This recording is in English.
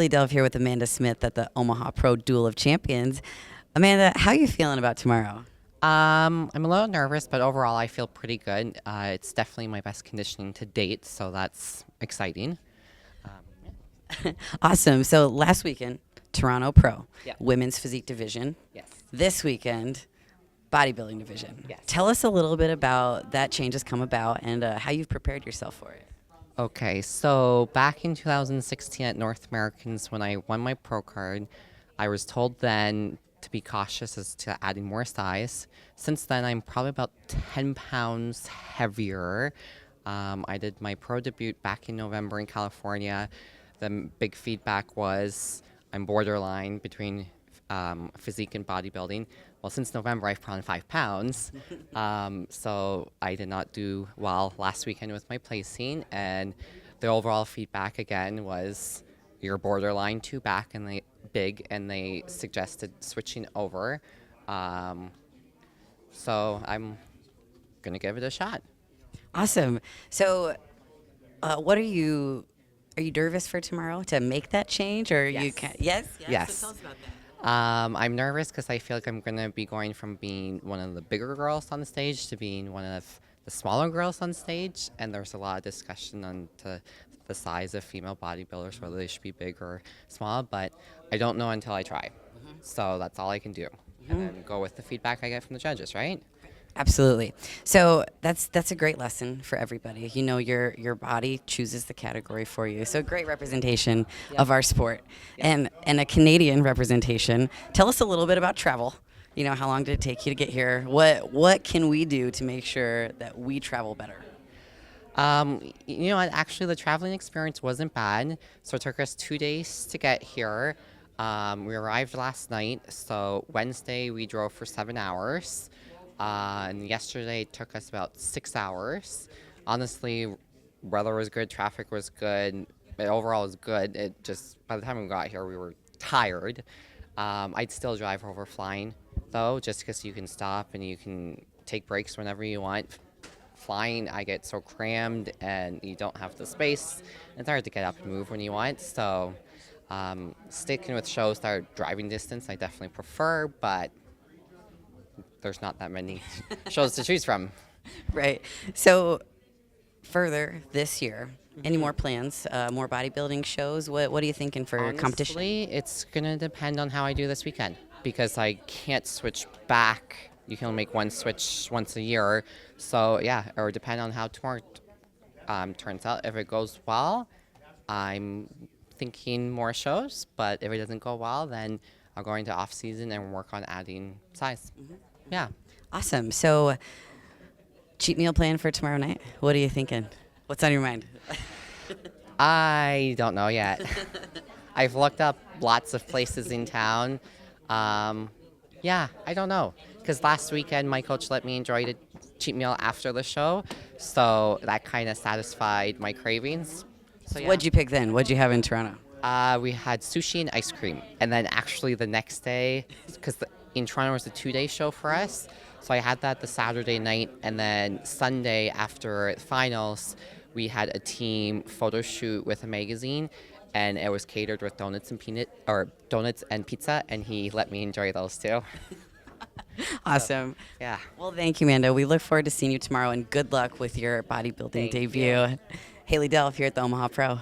Haley Delve here with Amanda Smith at the Omaha Pro Duel of Champions. Amanda, how are you feeling about tomorrow? I'm a little nervous, but overall I feel pretty good. It's definitely my best conditioning to date, so that's exciting. Awesome. So last weekend, Toronto Pro, Yeah. women's physique division. Yes. This weekend, bodybuilding division. Yes. Tell us a little bit about that change has come about and how you've prepared yourself for it. Okay, so back in 2016 at North Americans, when I won my pro card, I was told then to be cautious as to adding more size. Since then, I'm probably about 10 pounds heavier. I did my pro debut back in November in California. The big feedback was I'm borderline between physique and bodybuilding. Well, since November, I've put on 5 pounds. So I did not do well last weekend with my placing. And the overall feedback again was you're borderline too big, and they suggested switching over. So I'm going to give it a shot. Awesome. So what are you nervous for tomorrow to make that change or you Yes. can Yes? Yes. So tell us about that. I'm nervous because I feel like I'm going to be going from being one of the bigger girls on the stage to being one of the smaller girls on stage. And there's a lot of discussion on the size of female bodybuilders, whether they should be big or small. But I don't know until I try. So that's all I can do. And then go with the feedback I get from the judges, right? Absolutely. So that's a great lesson for everybody. You know, your body chooses the category for you. So great representation of our sport, and a Canadian representation. Tell us a little bit about travel. You know, how long did it take you to get here? What can we do to make sure that we travel better? You know what? Actually, the traveling experience wasn't bad. So it took us 2 days to get here. We arrived last night. So Wednesday we drove for 7 hours. And yesterday it took us about 6 hours. Honestly, weather was good, traffic was good, but overall it was good. It just, by the time we got here, we were tired. I'd still drive over flying, though, just because you can stop and you can take breaks whenever you want. Flying, I get so crammed and you don't have the space. It's hard to get up and move when you want, so sticking with shows that are driving distance, I definitely prefer, but there's not that many shows to choose from. Right. So further this year, any more plans? More bodybuilding shows? What are you thinking for competition? Honestly, it's going to depend on how I do this weekend because I can't switch back. You can only make one switch once a year. So, yeah, it would depend on how tomorrow turns out. If it goes well, I'm thinking more shows. But if it doesn't go well, then I'll go into off-season and work on adding size. Yeah. Awesome. So, cheat meal plan for tomorrow night. What are you thinking? What's on your mind? I don't know yet. I've looked up lots of places in town. Yeah, I don't know. Because last weekend, my coach let me enjoy the cheat meal after the show. So that kind of satisfied my cravings. So, yeah. What'd you pick then? What'd you have in Toronto? We had sushi and ice cream. And then actually the next day, because in Toronto was a 2-day show for us. So I had that the Saturday night. And then Sunday after finals, we had a team photo shoot with a magazine. And it was catered with donuts and pizza. And he let me enjoy those too. Awesome. So, yeah. Well, thank you, Amanda. We look forward to seeing you tomorrow, and good luck with your bodybuilding Thank debut. you. Haley Delve here at the Omaha Pro.